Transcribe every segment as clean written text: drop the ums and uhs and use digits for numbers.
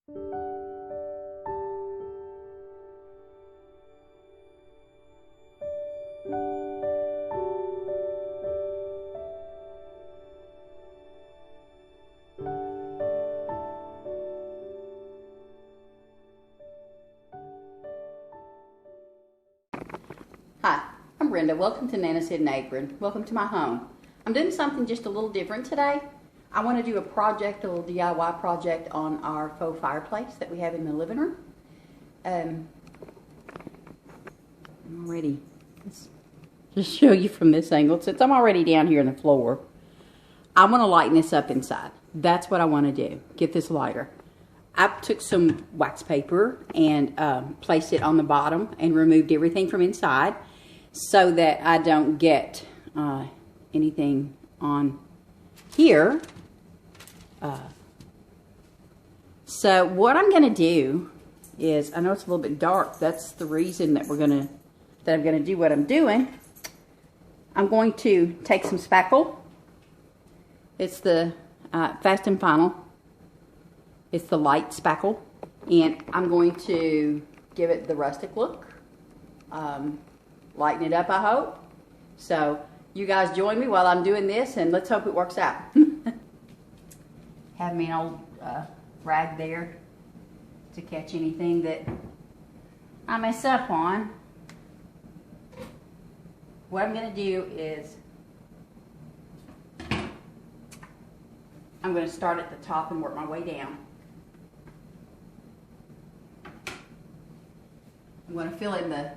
Hi, I'm Brenda. Welcome to Nana's Hidden Apron. Welcome to my home. I'm doing something just a little different today. I want to do a project, a little DIY project on our faux fireplace that we have in the living room. I'm already, let's just show you from this angle. Since I'm already down here on the floor, I want to lighten this up inside. That's what I want to do, get this lighter. I took some wax paper and placed it on the bottom and removed everything from inside so that I don't get anything on here. So what I'm going to do is, I know it's a little bit dark. That's the reason that I'm going to do what I'm doing. I'm going to take some Spackel. It's the Fast and Final. It's the light Spackel, and I'm going to give it the rustic look, lighten it up, I hope. So you guys join me while I'm doing this, and let's hope it works out. Have me an old rag there to catch anything that I mess up on. What I'm going to do is I'm going to start at the top and work my way down. I'm going to fill in the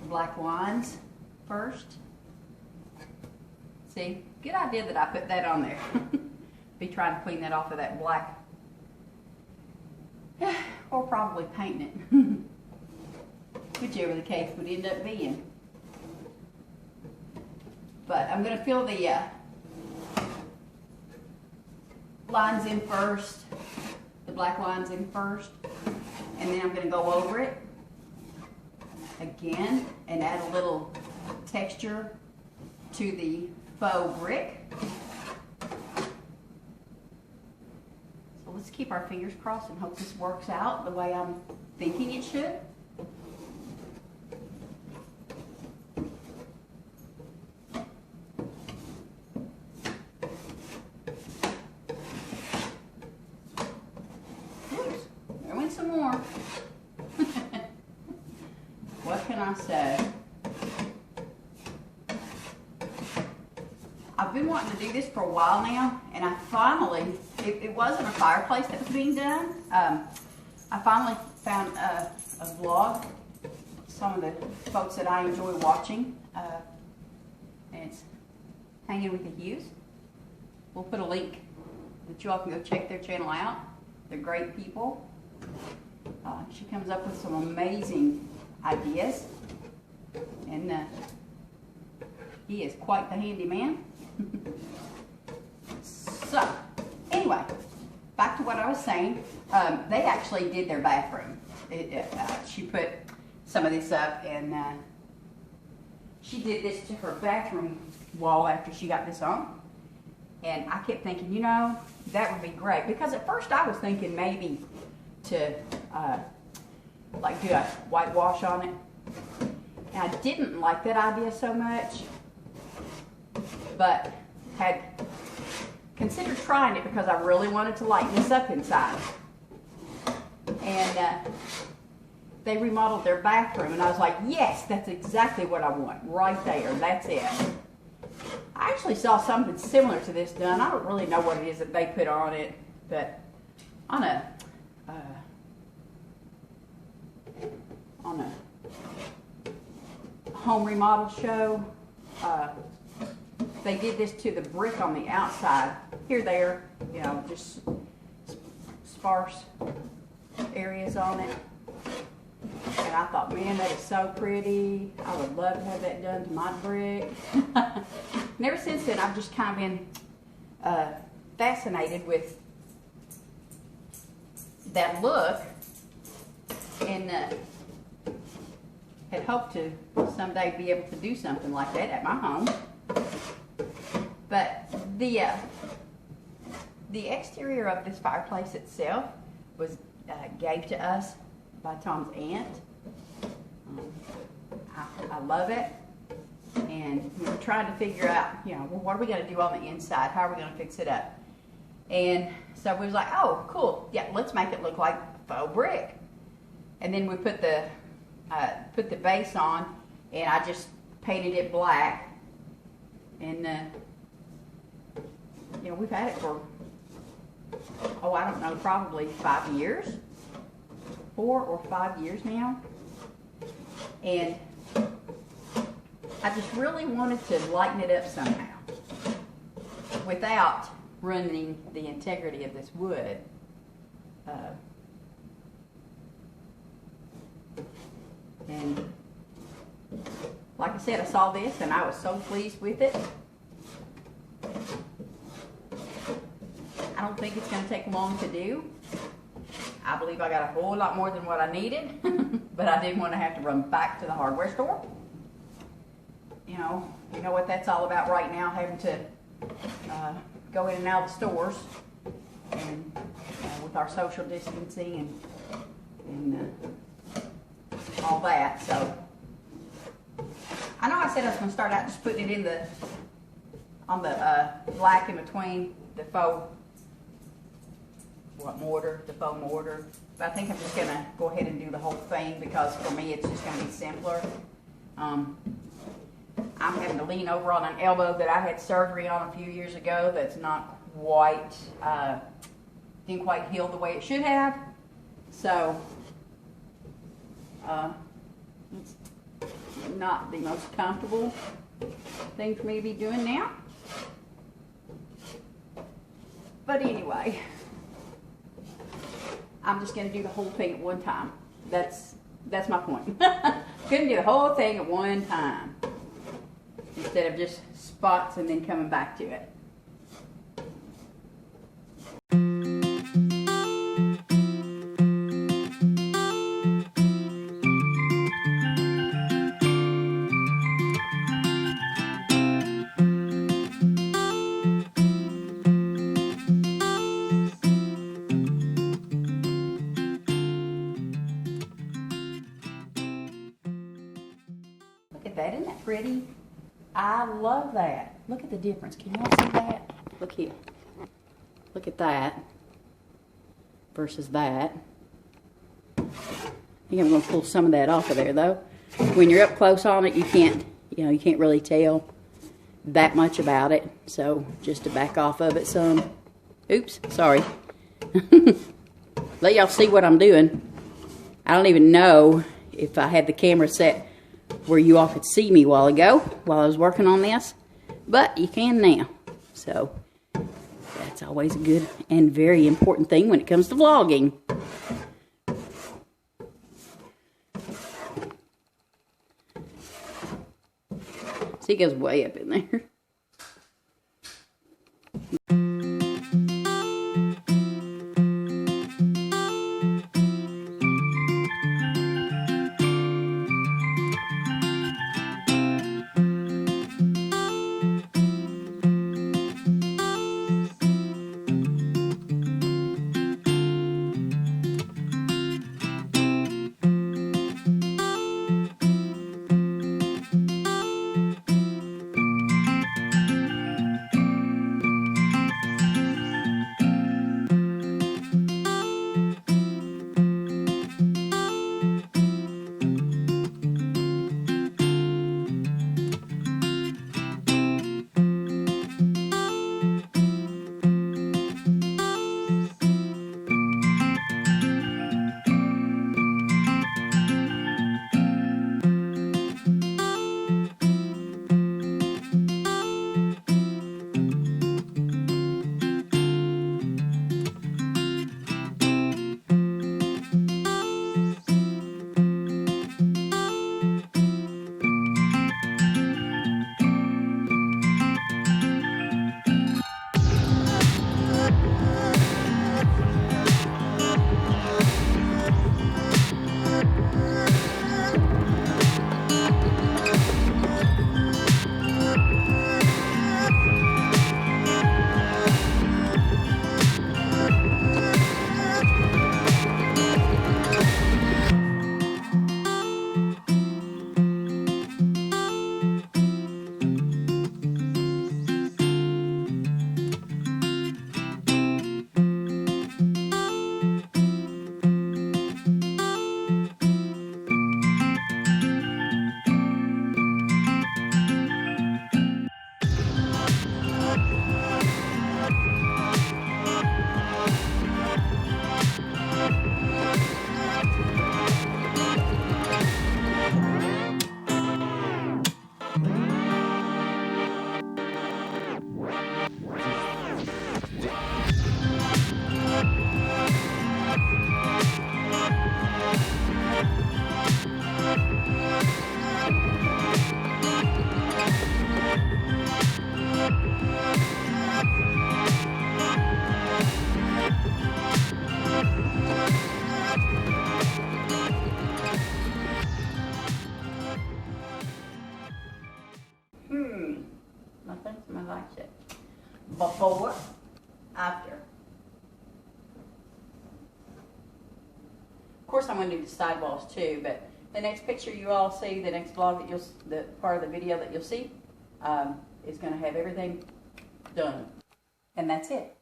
black lines first. See, good idea that I put that on there. Be trying to clean that off of that black, or probably painting it, whichever the case would end up being. But I'm going to fill the lines in first, the black lines in first, and then I'm going to go over it again and add a little texture to the faux brick. So let's keep our fingers crossed and hope this works out the way I'm thinking it should. Oops, there went some more. What can I say? I've been wanting to do this for a while now, and I finally, it wasn't a fireplace that was being done. I finally found a vlog, some of the folks that I enjoy watching, and it's Hanging with the Hughes. We'll put a link that you all can go check their channel out. They're great people. She comes up with some amazing ideas, and he is quite the handyman. So anyway, back to what I was saying. They actually did their bathroom. She put some of this up, and she did this to her bathroom wall after she got this on. And I kept thinking, you know, that would be great, because at first I was thinking maybe to like do a whitewash on it. And I didn't like that idea so much, but had considered trying it because I really wanted to lighten this up inside. And they remodeled their bathroom, and I was like, yes, that's exactly what I want, right there, that's it. I actually saw something similar to this done. I don't really know what it is that they put on it, but on a home remodel show, they did this to the brick on the outside. Here, there, you know, just sparse areas on it. And I thought, man, that is so pretty. I would love to have that done to my brick. And ever since then, I've just kind of been fascinated with that look, and had hoped to someday be able to do something like that at my home. But the exterior of this fireplace itself was gave to us by Tom's aunt. I love it, and we were trying to figure out, well, what are we going to do on the inside? How are we going to fix it up? And so we was like, oh, cool, yeah, let's make it look like faux brick. And then we put the base on, and I just painted it black. And we've had it for, I don't know, probably 5 years, 4 or 5 years now. And I just really wanted to lighten it up somehow without ruining the integrity of this wood. And like I said, I saw this and I was so pleased with it. I don't think it's going to take long to do. I believe I got a whole lot more than what I needed, but I didn't want to have to run back to the hardware store. You know what that's all about right now, having to go in and out of the stores, and with our social distancing and all that. So I know I said I was going to start out just putting it on the black in between the faux mortar, but I think I'm just going to go ahead and do the whole thing, because for me it's just going to be simpler. I'm having to lean over on an elbow that I had surgery on a few years ago that's not quite, didn't quite heal the way it should have. So, it's not the most comfortable thing for me to be doing now. But anyway, I'm just going to do the whole thing at one time. That's my point. Couldn't do the whole thing at one time, instead of just spots and then coming back to it. Look at that, isn't that pretty? I love that. Look at the difference. Can you all see that? Look here. Look at that versus that. I think I'm going to pull some of that off of there, though. When you're up close on it, you can't really tell that much about it. So just to back off of it some. Oops, sorry. Let y'all see what I'm doing. I don't even know if I had the camera set where you all could see me a while ago while I was working on this, but you can now. So that's always a good and very important thing when it comes to vlogging. See, it goes way up in there. course, I'm going to do the sidewalls too, but the next picture you all see, the next vlog that the part of the video that you'll see, is going to have everything done. And that's it.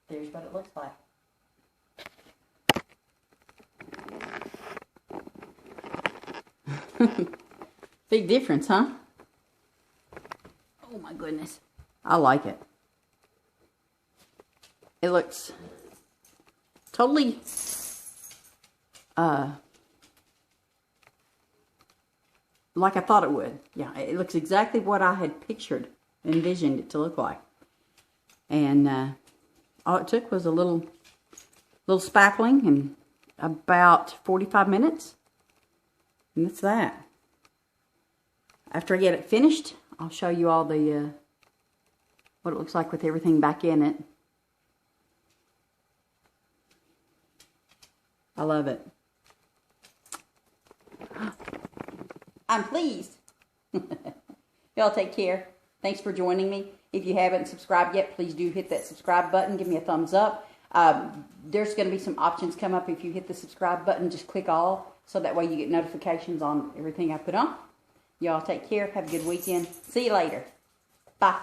There's what it looks like. Big difference, huh? Oh my goodness. I like it. It looks totally like I thought it would. Yeah, it looks exactly what I had pictured, envisioned it to look like. And all it took was a little spackling and about 45 minutes. And that's that. After I get it finished, I'll show you all the what it looks like with everything back in it. I love it. I'm pleased. Y'all take care. Thanks for joining me. If you haven't subscribed yet, please do hit that subscribe button. Give me a thumbs up. There's going to be some options come up if you hit the subscribe button. Just click all, so that way you get notifications on everything I put on. Y'all take care. Have a good weekend. See you later. Bye.